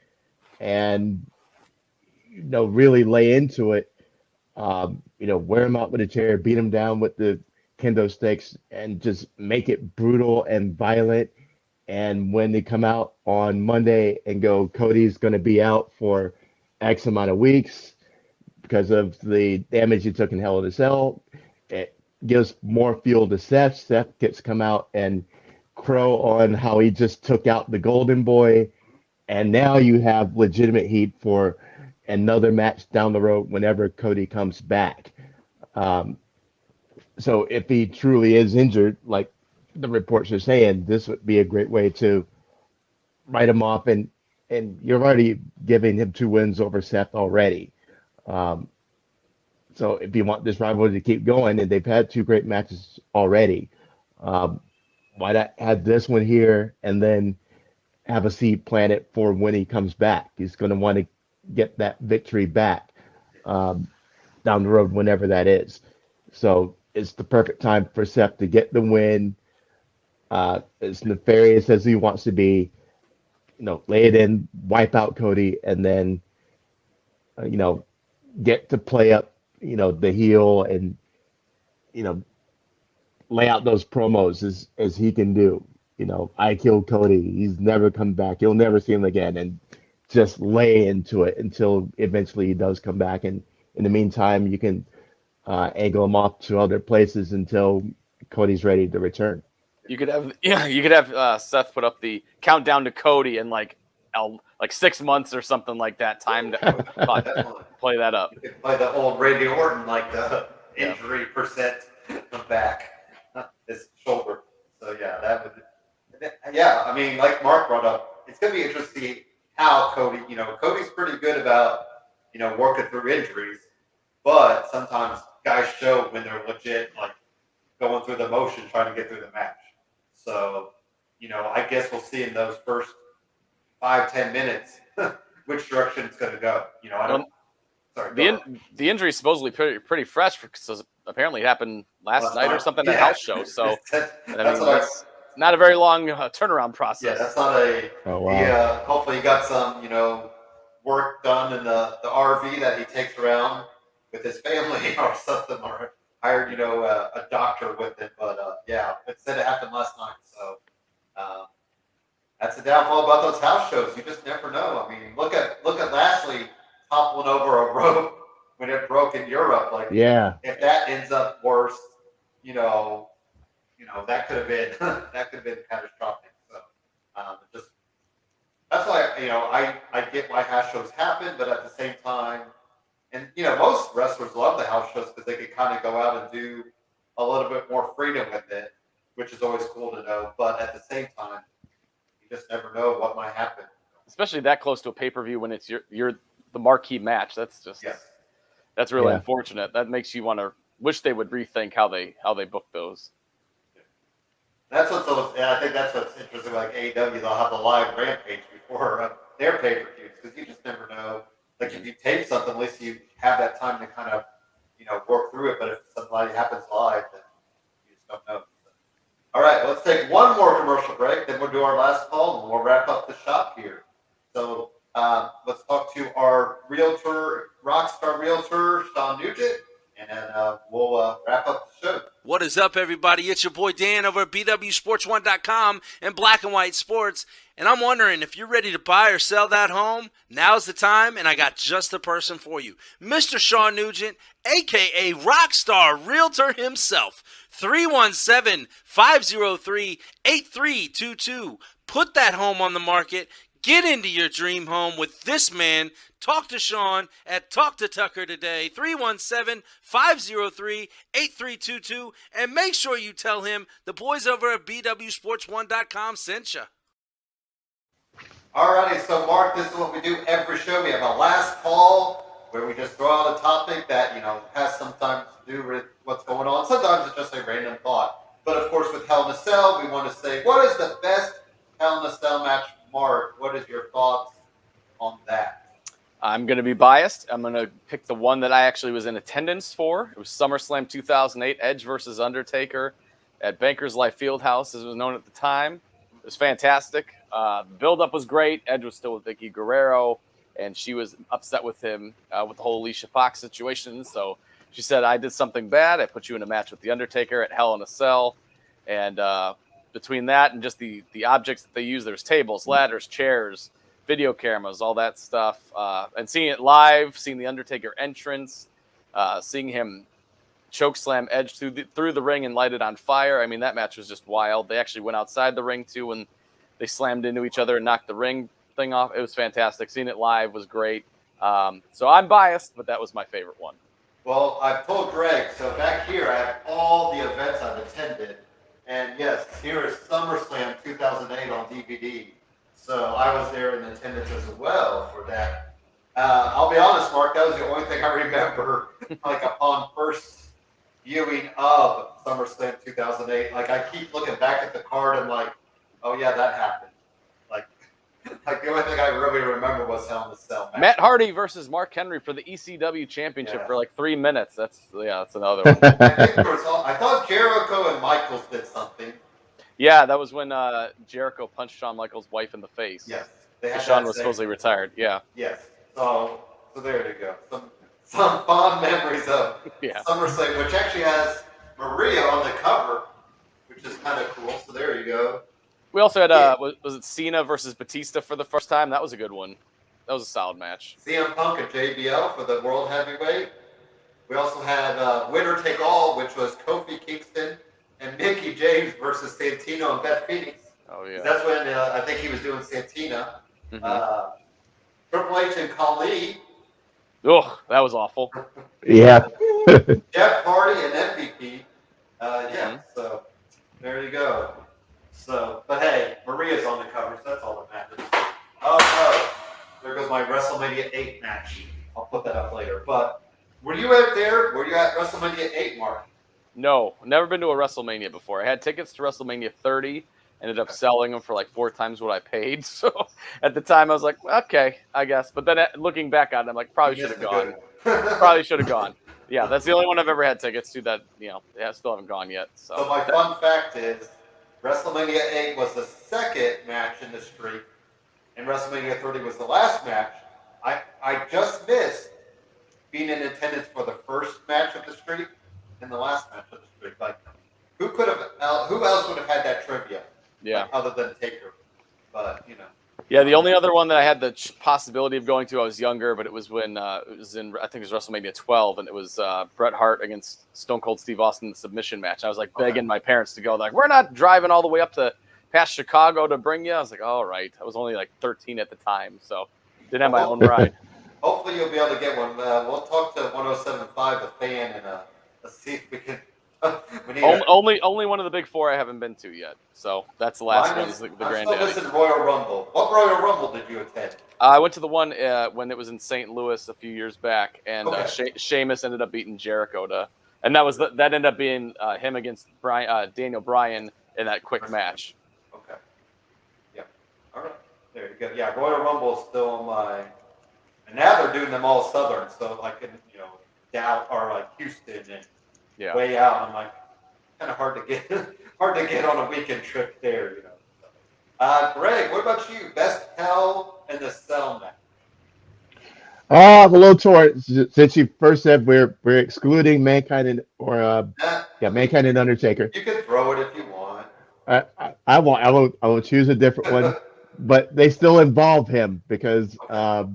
and really lay into it. Wear him out with a chair, beat him down with the kendo sticks, and just make it brutal and violent. And when they come out on Monday and go, Cody's going to be out for X amount of weeks because of the damage he took in Hell in a Cell, it gives more fuel to Seth. Seth gets to come out and crow on how he just took out the Golden Boy. And now you have legitimate heat for another match down the road whenever Cody comes back. So if he truly is injured, like the reports are saying, this would be a great way to write him off. And you're already giving him 2 wins over Seth already. So if you want this rivalry to keep going, and they've had 2 great matches already, why not have this one here and then have a seed planted for when he comes back? He's going to want to get that victory back down the road whenever that is. So it's the perfect time for Seth to get the win. As nefarious as he wants to be, lay it in, wipe out Cody, and then, get to play up, the heel and, lay out those promos as he can do. I killed Cody. He's never come back. You'll never see him again. And just lay into it until eventually he does come back. And in the meantime, you can angle him off to other places until Cody's ready to return. You could have Seth put up the countdown to Cody in like 6 months or something like that. Time to play that up. You could play the old Randy Orton, like the injury percent back, his shoulder. So yeah, that would. Yeah, I mean, like Mark brought up, it's going to be interesting to see how Cody. Cody's pretty good about working through injuries, but sometimes guys show when they're legit, like going through the motion trying to get through the match. So, I guess we'll see in those first 5-10 minutes which direction it's going to go. I don't. Sorry. The injury is supposedly pretty fresh because apparently it happened last night or something at a house show. So that's not a very long turnaround process. Yeah, that's not a. Oh, wow. Hopefully, he got some work done in the RV that he takes around with his family or something, or hired a doctor with it. But it said it happened last night. So that's the downfall about those house shows. You just never know. I mean, look at Lashley toppling over a rope when it broke in Europe. Like, if that ends up worse, that could have been catastrophic. So that's why I get why house shows happen, but at the same time, and most wrestlers love the house shows because they can kind of go out and do a little bit more freedom with it, which is always cool to know. But at the same time, you just never know what might happen. Especially that close to a pay-per-view when it's your the marquee match. That's just that's really unfortunate. That makes you want to wish they would rethink how they book those. That's I think that's what's interesting. Like AEW, they'll have a live rampage before their pay-per-views because you just never know. Like if you tape something, at least you have that time to kind of work through it. But if something happens live, then don't know. All right, let's take one more commercial break, then we'll do our last call, and we'll wrap up the shop here. So let's talk to our realtor, rockstar realtor, Sean Nugent, and then we'll wrap up the show. What is up, everybody? It's your boy Dan over at BWSports1.com and Black and White Sports. And I'm wondering if you're ready to buy or sell that home, now's the time, and I got just the person for you. Mr. Sean Nugent, a.k.a. Rockstar Realtor himself. 317-503-8322. Put that home on the market. Get into your dream home with this man. Talk to Sean at Talk to Tucker today, 317-503-8322, and make sure you tell him the boys over at BWSports1.com sent you. Alrighty, so Mark, this is what we do every show. We have a last call where we just throw out a topic that, has sometimes to do with what's going on. Sometimes it's just a random thought. But of course, with Hell in a Cell, we want to say, what is the best Hell in a Cell match? Mark, what is your thoughts on that? I'm going to be biased. I'm going to pick the one that I actually was in attendance for. It was SummerSlam 2008, Edge versus Undertaker at Bankers Life Fieldhouse, as it was known at the time. It was fantastic. The build-up was great. Edge was still with Vicky Guerrero, and she was upset with him with the whole Alicia Fox situation. So she said, I did something bad. I put you in a match with The Undertaker at Hell in a Cell. And between that and just the objects that they use, there's tables, ladders, chairs, video cameras, all that stuff. And seeing it live, seeing The Undertaker entrance, seeing him chokeslam Edge through the ring and light it on fire. I mean, that match was just wild. They actually went outside the ring, too, when they slammed into each other and knocked the ring thing off. It was fantastic. Seeing it live was great. So I'm biased, but that was my favorite one. Well, I've told Greg, so back here I have all the events I've attended. And yes, here is SummerSlam 2008 on DVD. So I was there in attendance as well for that. I'll be honest, Mark, that was the only thing I remember, like upon first viewing of SummerSlam 2008. Like I keep looking back at the card and like, oh yeah, that happened. Like the only thing I really remember was Hell in a Cell match. Matt Hardy versus Mark Henry for the ECW championship for like 3 minutes. That's another one. I think I thought Jericho and Michaels did something. Yeah, that was when Jericho punched Shawn Michaels' wife in the face. Yes. Shawn was supposedly retired. Yeah. Yes. So there you go. Some fond memories of SummerSlam, which actually has Maria on the cover, which is kind of cool. So there you go. We also had, was it Cena versus Batista for the first time? That was a good one. That was a solid match. CM Punk and JBL for the World Heavyweight. We also had Winner Take All, which was Kofi Kingston and Mickey James versus Santino and Beth Phoenix. Oh, yeah. That's when I think he was doing Santina. Mm-hmm. Triple H and Khali. Ugh, that was awful. Yeah. Jeff Hardy and MVP. So there you go. So, but hey, Maria's on the cover, so that's all that matters. Oh no, there goes my WrestleMania 8 match. I'll put that up later. But were you out there? Were you at WrestleMania 8, Mark? No, never been to a WrestleMania before. I had tickets to WrestleMania 30, ended up selling them for like 4 times what I paid. So at the time I was like, okay, I guess. But then looking back on it, I'm like, probably should have gone. Probably should have gone. Yeah, that's the only one I've ever had tickets to that, still haven't gone yet. So my fun fact is, WrestleMania 8 was the second match in the streak, and WrestleMania 30 was the last match. I just missed being in attendance for the first match of the streak and the last match of the streak. Like, who else would have had that trivia? Yeah. Like, other than Taker, but Yeah, the only other one that I had the possibility of going to, I was younger, but it was when it was in, I think it was WrestleMania 12, and it was Bret Hart against Stone Cold Steve Austin, the submission match. I was like begging my parents to go, like, we're not driving all the way up to past Chicago to bring you. I was like, all right. I was only like 13 at the time, so didn't have my own ride. Hopefully you'll be able to get one. We'll talk to 107.5, the fan, and let's see if we can. Only one of the big 4 I haven't been to yet. So that's the last one. Is the granddaddy. I'm still missing Royal Rumble. What Royal Rumble did you attend? I went to the one when it was in St. Louis a few years back, and Sheamus ended up beating Jericho and that ended up being him against Daniel Bryan in that quick match. Okay. Yeah. All right. There you go. Yeah, Royal Rumble is still on my. And now they're doing them all Southern, so like in Dallas or like Houston and way out. I'm like, kind of hard to get on a weekend trip there, you know. Greg, what about you? Best Hell in the Cell match? I'm a little torn since you first said we're excluding Mankind I mean, Mankind and Undertaker. you can throw it if you want. I will choose a different one, but they still involve him because Okay.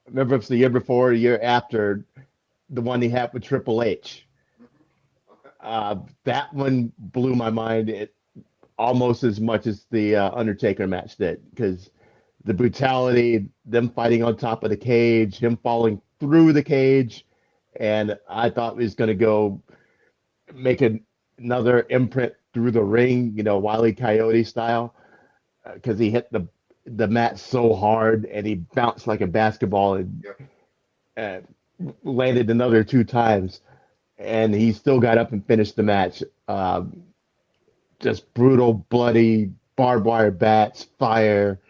remember it's the year before, the year after, the one he had with Triple H. Okay. That one blew my mind almost as much as the Undertaker match did because the brutality, them fighting on top of the cage, him falling through the cage, and I thought he was going to go make another imprint through the ring, Wile E. Coyote style, because he hit the mat so hard and he bounced like a basketball and Yep. uh, landed another two times, and he still got up and finished the match. Just brutal, bloody, barbed wire bats, fire,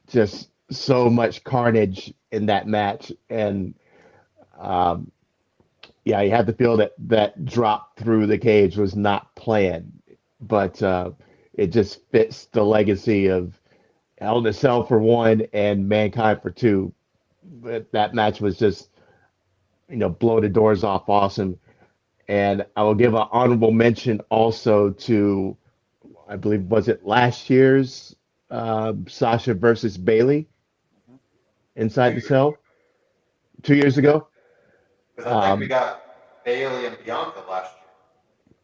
just so much carnage in that match, and um, yeah, you had to feel that drop through the cage was not planned, but it just fits the legacy of Hell in a Cell for one and Mankind for two. But that match was just blow the doors off awesome, and I will give an honorable mention also to I believe was it last year's Sasha versus Bailey Mhm. inside 2 the years ago. cell 2 years Yeah. ago. Because I think we Um, got Bailey and Bianca last year.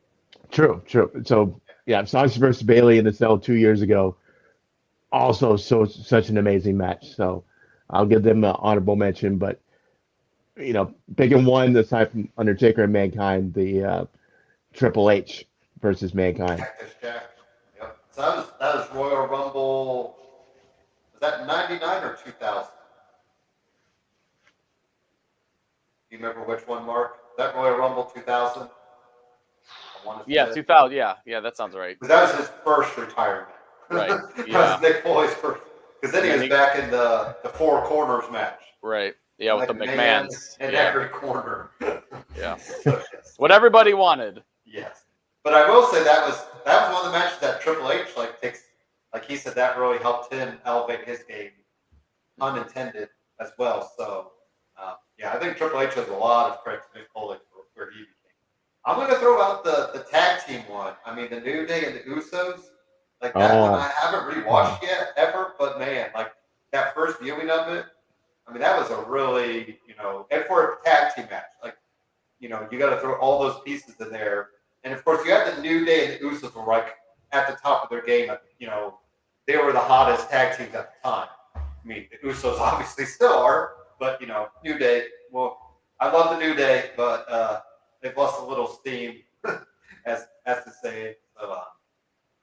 True, true. So yeah, Sasha versus Bailey in the cell 2 years ago. Also, so such an amazing match. So I'll give them an honorable mention. But picking one aside from Undertaker and Mankind, the Triple H versus Mankind. Cactus Jack. Yep. So that was Royal Rumble. Was that 99 or 2000? Do you remember which one, Mark? Was that Royal Rumble 2000? I want to Yeah, say. 2000. Yeah, that sounds right. Because that was his first retirement. Right. That Yeah. was Nick Foley's first. Because then And he then was back in the Four Corners match. right. Yeah, with the McMahon McMahons. in Yeah. every corner. Yeah. So, yes. What everybody wanted. Yes. But I will say that was one of the matches that Triple H takes, like he said, that really helped him elevate his game, unintended as well. So yeah, I think Triple H has a lot of credit to Mick Foley for where he became. I'm going to throw out the tag team one. I mean, the New Day and the Usos, like that one I Oh, haven't rewatched yet ever, but man, like that first viewing of it, I mean, that was a really, and for a tag team match, like, you got to throw all those pieces in there. And of course, you had the New Day and the Usos were like at the top of their game. They were the hottest tag teams at the time. I mean, the Usos obviously still are, but New Day. Well, I love the New Day, but they've lost a little steam, as to say. So,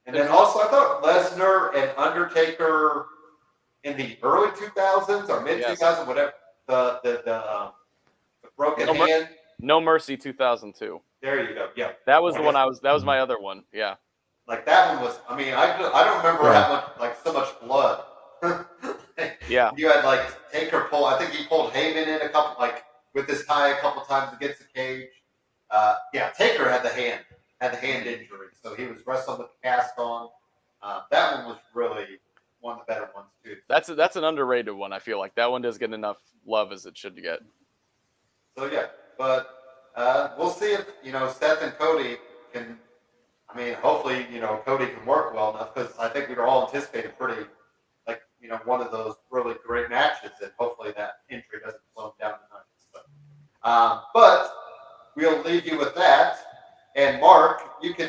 and then also, I thought Lesnar and Undertaker in the early 2000s or mid 2000s, whatever. The broken No, hand. No Mercy 2002. There you go. Yeah. That was the one that was my other one. Yeah. Like that one was. I mean, I don't remember yeah. how much so much blood. Yeah. You had Taker pull. I think he pulled Heyman in a couple with his tie a couple times against the cage. Yeah, Taker had the hand injury, so he was wrestling with the cast on. That one was really one of the better ones too. That's an underrated one. I feel like that one does get enough love as it should get. So yeah, but we'll see if Seth and Cody can. I mean, hopefully Cody can work well enough because I think we were all anticipating pretty one of those really great matches, and hopefully that injury doesn't slow him down tonight. So, but we'll leave you with that. And Mark, you can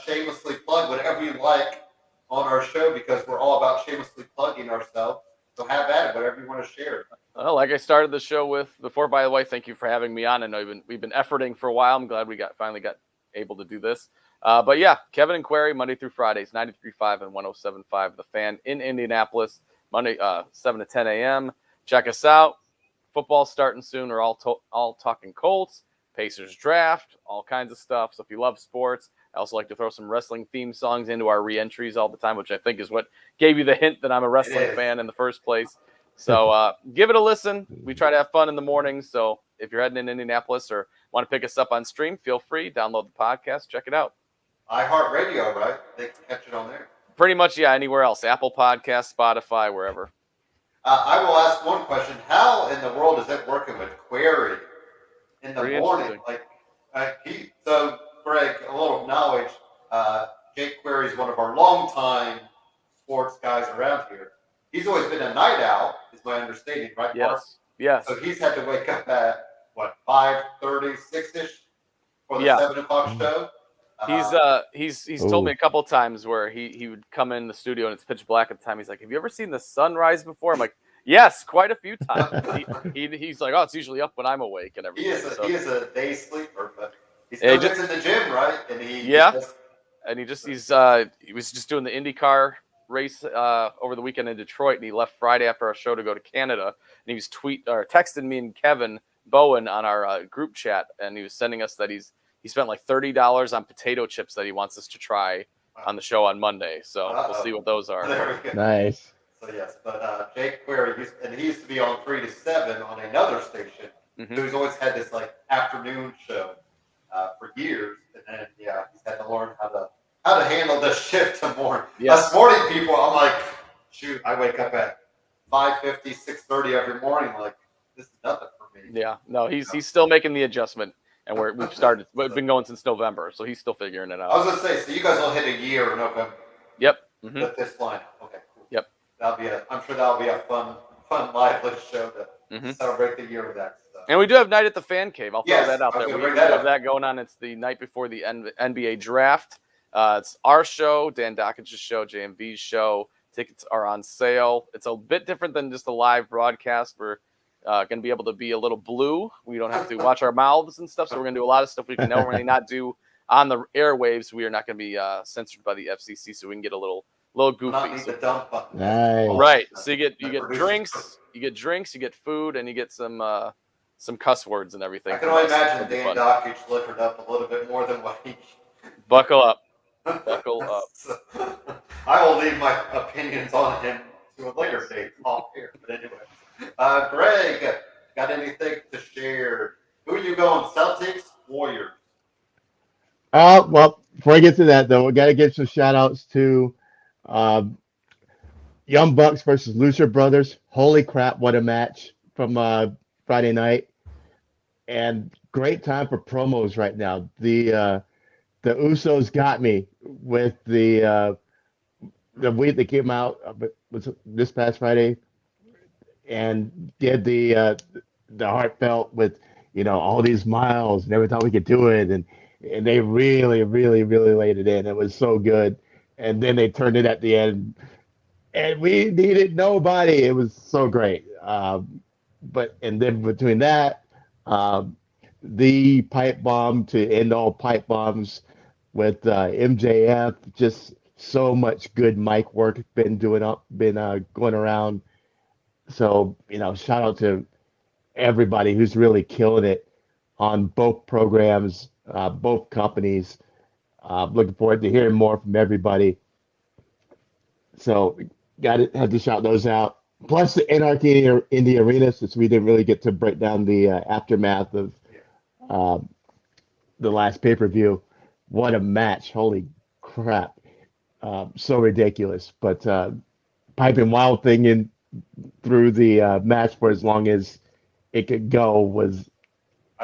shamelessly plug whatever you like on our show because we're all about shamelessly plugging ourselves. So have at it, whatever you want to share. Well, like I started the show with before, by the way, thank you for having me on. I know we've been efforting for a while. I'm glad we finally got able to do this. But yeah, Kevin and Query, Monday through Fridays, 93.5 and 107.5, The Fan in Indianapolis, Monday 7 to 10 a.m. Check us out. Football's starting soon. We're all talking Colts, Pacers draft, all kinds of stuff. So if you love sports, I also like to throw some wrestling theme songs into our re-entries all the time, which I think is what gave you the hint that I'm a wrestling fan in the first place. So give it a listen. We try to have fun in the mornings. So if you're heading in Indianapolis or want to pick us up on stream, feel free. Download the podcast. Check it out. iHeartRadio, right? They can catch it on there. Pretty much, yeah. Anywhere else, Apple Podcasts, Spotify, wherever. I will ask one question: how in the world is it working with Query in the Pretty morning? interesting. So Greg, a little knowledge. Jake Query is one of our longtime sports guys around here. He's always been a night owl, is my understanding, right, Mark? Yes. So he's had to wake up at what 5:30, 6ish for the Yeah. 7 o'clock show. He's told me a couple times where he would come in the studio and it's pitch black at the time. He's like, "Have you ever seen the sunrise before?" I'm like, "Yes, quite a few times." He's like, "Oh, it's usually up when I'm awake and everything." He is a day sleeper, but he still gets in the gym, right? And he was just doing the IndyCar race over the weekend in Detroit, and he left Friday after our show to go to Canada. And he was texting me and Kevin Bowen on our group chat, and he was sending us that he spent like $30 on potato chips that he wants us to try on the show on Monday. So we'll see what those are. There we go. Nice. So yes, but Jake Query he used to be on 3 to 7 on another station. Mm-hmm. So he's always had this like afternoon show for years, and then he's had to learn how to handle the shift to more. Us morning people, I'm like, shoot, I wake up at 5:50, 6:30 every morning. Like this is nothing for me. Yeah, no, he's still making the adjustment. And we've been going since November, so he's still figuring it out. I was gonna say, so you guys will hit a year in November. Yep. Mm-hmm. With this lineup. Okay, cool. Yep. I'm sure that'll be a fun lively show to celebrate the year of that stuff. And we do have Night at the Fan Cave. I'll throw that out there. We have that going on. It's the night before the NBA draft. It's our show, Dan Dockich's show, JMV's show. Tickets are on sale. It's a bit different than just a live broadcast. We're going to be able to be a little blue. We don't have to watch our mouths and stuff. So we're going to do a lot of stuff we can normally not do on the airwaves. We are not going to be censored by the FCC, so we can get a little goofy. Nice. Right. So you get drinks, you get food, and you get some cuss words and everything. I can only imagine Dan Dockich liquored up a little bit more than what he. Buckle up. Buckle up. So, I will leave my opinions on him to a later date off here. But anyway. Greg, got anything to share? Who are you going, Celtics, Warriors? Well, before I get to that, though, we got to give some shout-outs to Young Bucks versus Lucha Brothers. Holy crap, what a match from Friday night. And great time for promos right now. The Usos got me with the week that came out was this past Friday. And did the heartfelt with all these miles and every time we could do it, and they really laid it in. It was so good, and then they turned it at the end, and we needed nobody. It was so great. And then between that, the pipe bomb to end all pipe bombs with MJF, just so much good mic work been going around. So, shout out to everybody who's really killing it on both programs, both companies. Looking forward to hearing more from everybody. So, had to shout those out. Plus the Anarchy in the Arena, since we didn't really get to break down the aftermath of the last pay-per-view. What a match. Holy crap. So ridiculous. But Piping Wild thing in through the match for as long as it could go was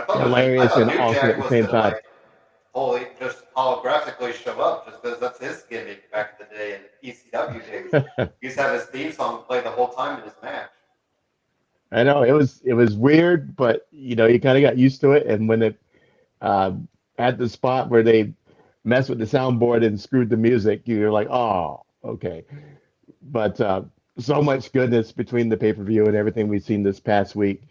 hilarious and awesome at the same time. Just holographically show up, just because that's his gimmick back in the day in ECW days. He used to have his theme song play the whole time in his match. I know it was weird, but you kind of got used to it. And when it at the spot where they messed with the soundboard and screwed the music, you're like, oh, okay. But so much goodness between the pay-per-view and everything we've seen this past week.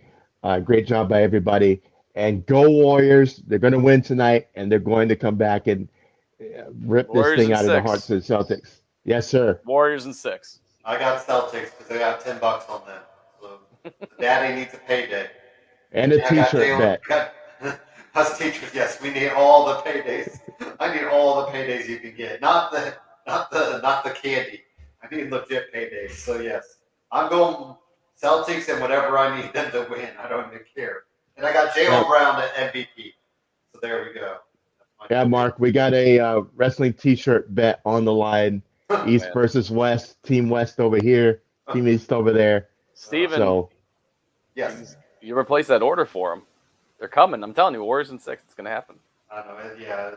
Great job by everybody. And go Warriors. They're going to win tonight, and they're going to come back and rip Warriors this thing out of the hearts of the Celtics. Yes, sir. Warriors in 6. I got Celtics because they got $10 on them. So Daddy needs a payday. And a T-shirt bet. Us teachers, yes, we need all the paydays. I need all the paydays you can get, not the candy. I need legit paydays. So yes, I'm going Celtics and whatever I need them to win. I don't even care. And I got Jaylen Brown at MVP. So there we go. That's Yeah, Mark, we got a wrestling T-shirt bet on the line. East Man. versus West. Team West over here. Team East over there. Steven, So, Yes. you replace that order for them. They're coming. I'm telling you, Warriors in 6. It's going to happen. I know. Yeah.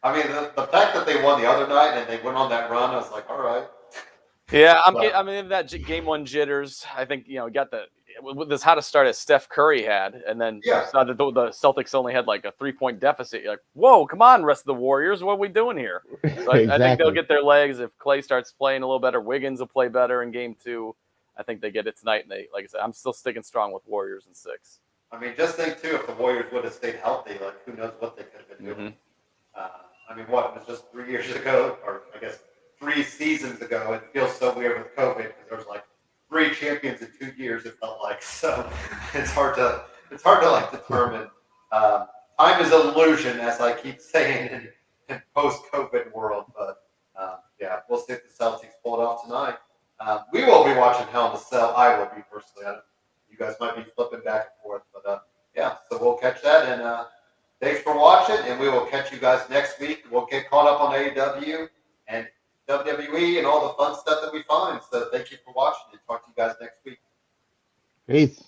I mean, the fact that they won the other night and they went on that run, I was like, all right. Yeah, But- I mean that game 1 jitters. I think got with this hottest start as Steph Curry had, and then Yeah. you saw that the Celtics only had like a 3-point deficit. You're like, whoa, come on, rest of the Warriors, what are we doing here? So I think they'll exactly. get their legs if Clay starts playing a little better. Wiggins will play better in game 2. I think they get it tonight, and like I said, I'm still sticking strong with Warriors in 6. I mean, just think too, if the Warriors would have stayed healthy, like who knows what they could have been doing. I mean, what, it was just 3 years ago, or I guess 3 seasons ago. It feels so weird with COVID because there was like 3 champions in 2 years. It felt like so. It's hard to like determine. Time is an illusion, as I keep saying in post-COVID world. But yeah, we'll see if the Celtics pull it off tonight. We will be watching Hell in a Cell. I will be personally. You guys might be flipping back and forth, but yeah. So we'll catch that and. Thanks for watching, and we will catch you guys next week. We'll get caught up on AEW and WWE and all the fun stuff that we find. So thank you for watching, and talk to you guys next week. Peace.